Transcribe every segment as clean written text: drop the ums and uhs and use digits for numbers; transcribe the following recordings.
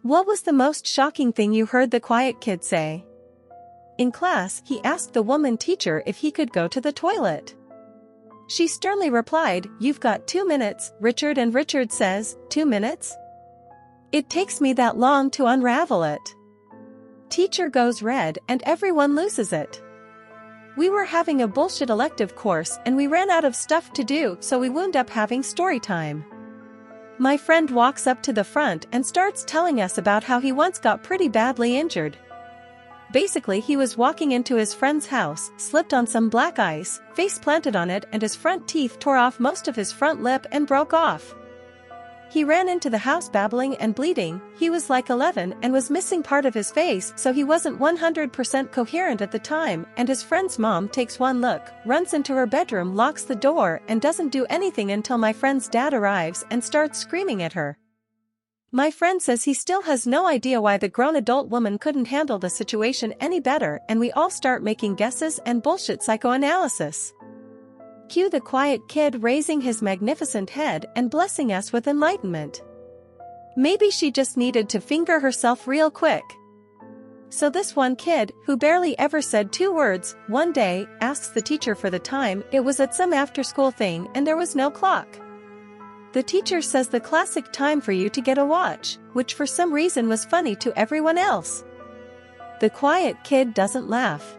What was the most shocking thing you heard the quiet kid say? In class, he asked the woman teacher if he could go to the toilet. She sternly replied, "You've got 2 minutes, Richard." And Richard says, "2 minutes? It takes me that long to unravel it." Teacher goes red and everyone loses it. We were having a bullshit elective course and we ran out of stuff to do, so we wound up having story time. My friend walks up to the front and starts telling us about how he once got pretty badly injured. Basically, he was walking into his friend's house, slipped on some black ice, face planted on it, and his front teeth tore off most of his front lip and broke off. He ran into the house babbling and bleeding. He was like 11 and was missing part of his face, so he wasn't 100% coherent at the time, and his friend's mom takes one look, runs into her bedroom, locks the door, and doesn't do anything until my friend's dad arrives and starts screaming at her. My friend says he still has no idea why the grown adult woman couldn't handle the situation any better, and we all start making guesses and bullshit psychoanalysis. Cue the quiet kid raising his magnificent head and blessing us with enlightenment. Maybe she just needed to finger herself real quick. So this one kid, who barely ever said 2 words, one day, asks the teacher for the time. It was at some after-school thing and there was no clock. The teacher says the classic time for you to get a watch, which for some reason was funny to everyone else. The quiet kid doesn't laugh.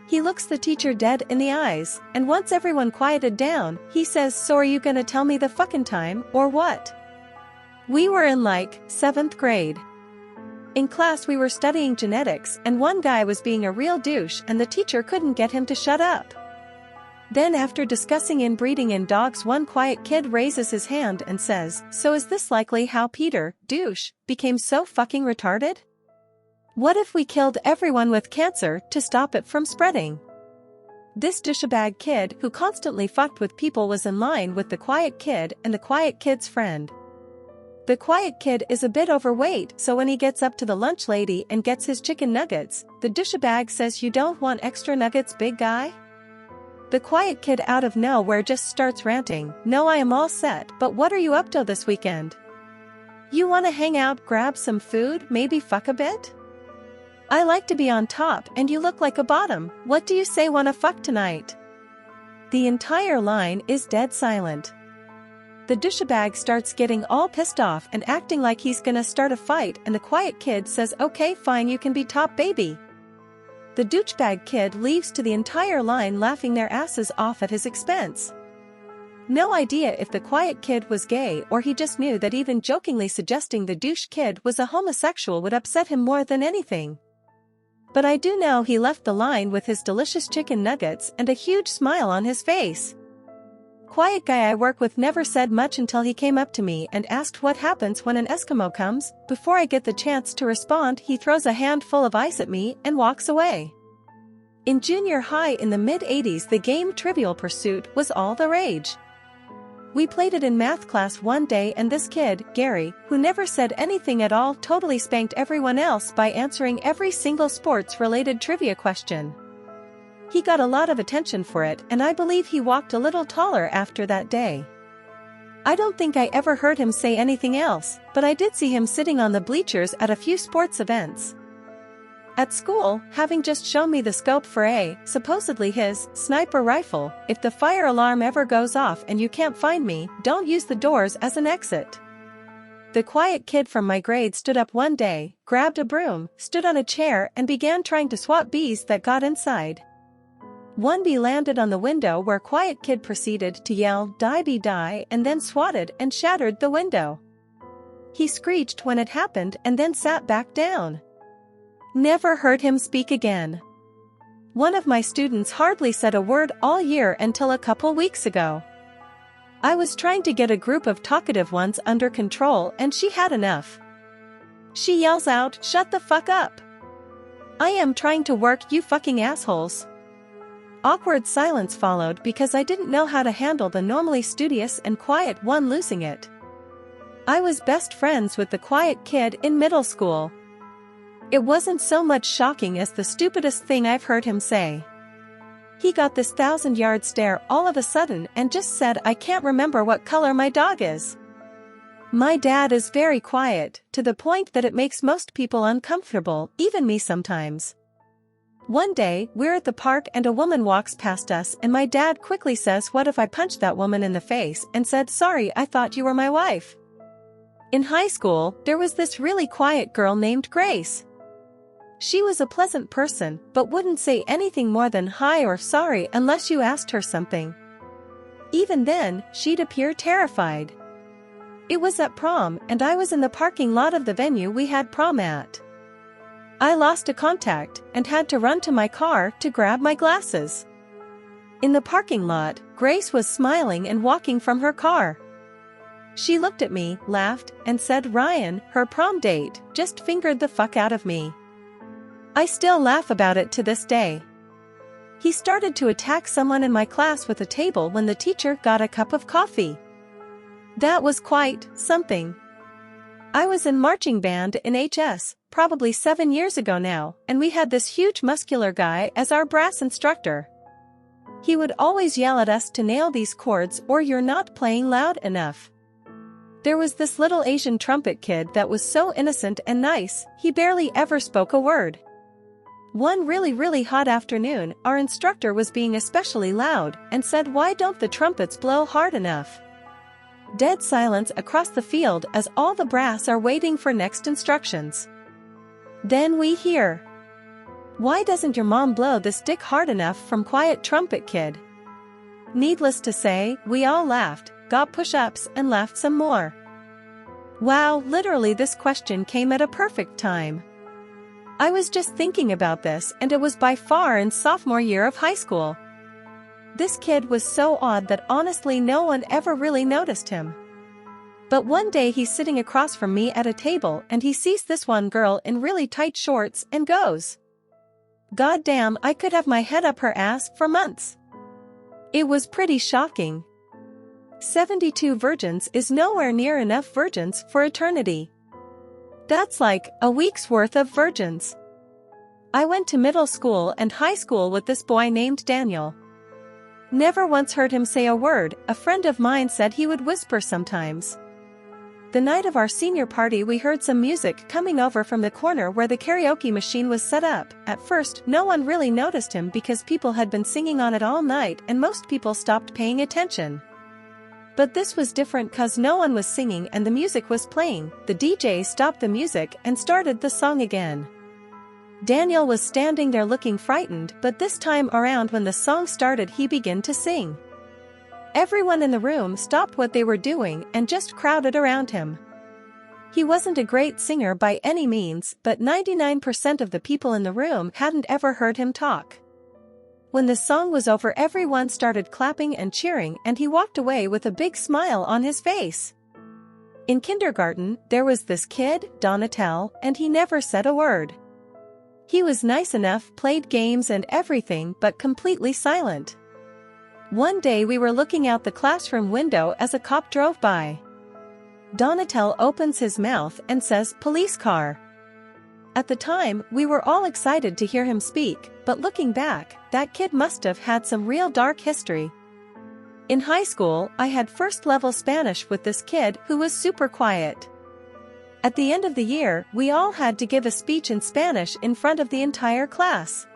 He looks the teacher dead in the eyes, and once everyone quieted down, he says, "So are you gonna tell me the fucking time, or what?" We were in like 7th grade. In class we were studying genetics and one guy was being a real douche and the teacher couldn't get him to shut up. Then after discussing inbreeding in dogs, one quiet kid raises his hand and says, "So is this likely how Peter, douche, became so fucking retarded? What if we killed everyone with cancer to stop it from spreading?" This douchebag kid who constantly fucked with people was in line with the quiet kid and the quiet kid's friend. The quiet kid is a bit overweight, so when he gets up to the lunch lady and gets his chicken nuggets, the douchebag says, "You don't want extra nuggets, big guy?" The quiet kid out of nowhere just starts ranting, "No, I am all set, but what are you up to this weekend? You wanna hang out, grab some food, maybe fuck a bit? I like to be on top and you look like a bottom. What do you say, wanna fuck tonight?" The entire line is dead silent. The douchebag starts getting all pissed off and acting like he's gonna start a fight, and the quiet kid says, "Okay, fine, you can be top, baby." The douchebag kid leaves to the entire line laughing their asses off at his expense. No idea if the quiet kid was gay or he just knew that even jokingly suggesting the douche kid was a homosexual would upset him more than anything. But I do know he left the line with his delicious chicken nuggets and a huge smile on his face. Quiet guy I work with never said much until he came up to me and asked what happens when an Eskimo comes. Before I get the chance to respond, he throws a handful of ice at me and walks away. In junior high in the mid-80s, the game Trivial Pursuit was all the rage. We played it in math class one day and this kid, Gary, who never said anything at all, totally spanked everyone else by answering every single sports-related trivia question. He got a lot of attention for it, and I believe he walked a little taller after that day. I don't think I ever heard him say anything else, but I did see him sitting on the bleachers at a few sports events. At school, having just shown me the scope for supposedly his sniper rifle. If the fire alarm ever goes off and you can't find me, don't use the doors as an exit. The quiet kid from my grade stood up one day, grabbed a broom, stood on a chair and began trying to swat bees that got inside. One bee landed on the window where quiet kid proceeded to yell, "Die bee die," and then swatted and shattered the window. He screeched when it happened and then sat back down. Never heard him speak again. One of my students hardly said a word all year until a couple weeks ago. I was trying to get a group of talkative ones under control and she had enough. She yells out, "Shut the fuck up! I am trying to work, you fucking assholes." Awkward silence followed because I didn't know how to handle the normally studious and quiet one losing it. I was best friends with the quiet kid in middle school. It wasn't so much shocking as the stupidest thing I've heard him say. He got this 1,000-yard stare all of a sudden and just said, "I can't remember what color my dog is." My dad is very quiet, to the point that it makes most people uncomfortable, even me sometimes. One day, we're at the park and a woman walks past us and my dad quickly says, "What if I punched that woman in the face and said, 'Sorry, I thought you were my wife?'" In high school, there was this really quiet girl named Grace. She was a pleasant person, but wouldn't say anything more than hi or sorry unless you asked her something. Even then, she'd appear terrified. It was at prom, and I was in the parking lot of the venue we had prom at. I lost a contact and had to run to my car to grab my glasses. In the parking lot, Grace was smiling and walking from her car. She looked at me, laughed, and said Ryan, her prom date, just fingered the fuck out of me. I still laugh about it to this day. He started to attack someone in my class with a table when the teacher got a cup of coffee. That was quite something. I was in marching band in HS, probably 7 years ago now, and we had this huge muscular guy as our brass instructor. He would always yell at us to nail these chords or you're not playing loud enough. There was this little Asian trumpet kid that was so innocent and nice, he barely ever spoke a word. One really hot afternoon, our instructor was being especially loud and said, "Why don't the trumpets blow hard enough?" Dead silence across the field as all the brass are waiting for next instructions. Then we hear, "Why doesn't your mom blow this dick hard enough?" from quiet trumpet kid. Needless to say, we all laughed, got push-ups and laughed some more. Wow, literally this question came at a perfect time. I was just thinking about this and it was by far in sophomore year of high school. This kid was so odd that honestly no one ever really noticed him. But one day he's sitting across from me at a table and he sees this one girl in really tight shorts and goes, "God damn, I could have my head up her ass for months." It was pretty shocking. 72 virgins is nowhere near enough virgins for eternity. That's like a week's worth of virgins. I went to middle school and high school with this boy named Daniel. Never once heard him say a word. A friend of mine said he would whisper sometimes. The night of our senior party we heard some music coming over from the corner where the karaoke machine was set up. At first, no one really noticed him because people had been singing on it all night and most people stopped paying attention. But this was different cause no one was singing and the music was playing. The DJ stopped the music and started the song again. Daniel was standing there looking frightened, but this time around when the song started he began to sing. Everyone in the room stopped what they were doing and just crowded around him. He wasn't a great singer by any means, but 99% of the people in the room hadn't ever heard him talk. When the song was over everyone started clapping and cheering and he walked away with a big smile on his face. In kindergarten, there was this kid, Donatel, and he never said a word. He was nice enough, played games and everything but completely silent. One day we were looking out the classroom window as a cop drove by. Donatel opens his mouth and says, "Police car." At the time, we were all excited to hear him speak, but looking back, that kid must have had some real dark history. In high school, I had first-level Spanish with this kid who was super quiet. At the end of the year, we all had to give a speech in Spanish in front of the entire class.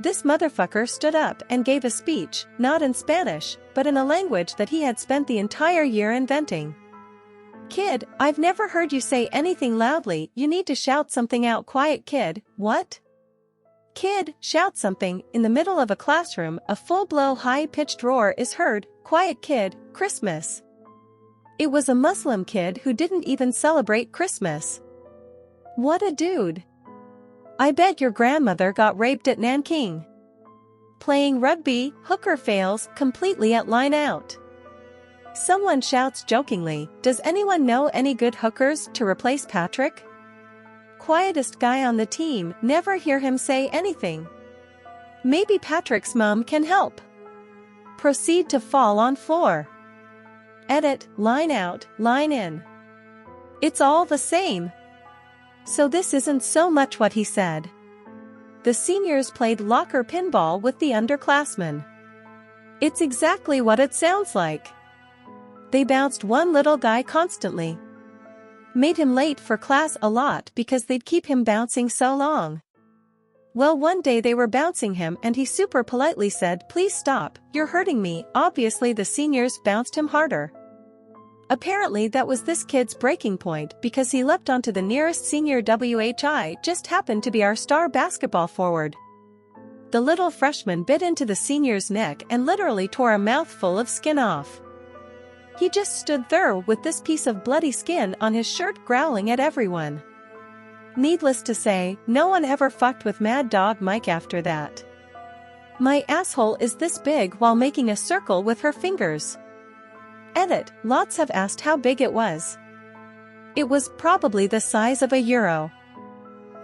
This motherfucker stood up and gave a speech, not in Spanish, but in a language that he had spent the entire year inventing. "Kid, I've never heard you say anything loudly, you need to shout something out." Quiet kid, what? Kid, shout something. In the middle of a classroom, a full-blown high-pitched roar is heard. Quiet kid, Christmas. It was a Muslim kid who didn't even celebrate Christmas. What a dude. I bet your grandmother got raped at Nanking. Playing rugby, hooker fails completely at line out. Someone shouts jokingly, "Does anyone know any good hookers to replace Patrick?" Quietest guy on the team, never hear him say anything. Maybe Patrick's mom can help. Proceed to fall on floor. Edit, line out, line in. It's all the same. So this isn't so much what he said. The seniors played locker pinball with the underclassmen. It's exactly what it sounds like. They bounced one little guy constantly. Made him late for class a lot because they'd keep him bouncing so long. Well, one day they were bouncing him and he super politely said, "Please stop, you're hurting me." Obviously the seniors bounced him harder. Apparently that was this kid's breaking point because he leapt onto the nearest senior, which just happened to be our star basketball forward. The little freshman bit into the senior's neck and literally tore a mouthful of skin off. He just stood there with this piece of bloody skin on his shirt growling at everyone. Needless to say, no one ever fucked with Mad Dog Mike after that. My asshole is this big while making a circle with her fingers. Edit, lots have asked how big it was. It was probably the size of a euro.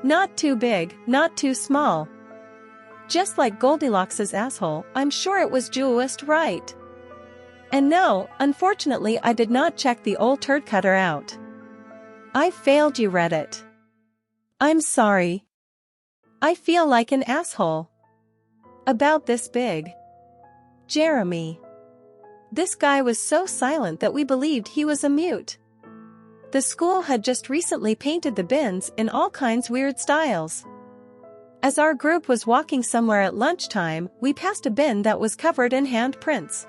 Not too big, not too small. Just like Goldilocks's asshole, I'm sure it was just right. And no, unfortunately I did not check the old turd cutter out. I failed you, Reddit. I'm sorry. I feel like an asshole. About this big. Jeremy. This guy was so silent that we believed he was a mute. The school had just recently painted the bins in all kinds weird styles. As our group was walking somewhere at lunchtime, we passed a bin that was covered in handprints.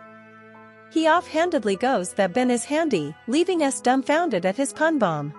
He offhandedly goes, "That bin is handy," leaving us dumbfounded at his pun bomb.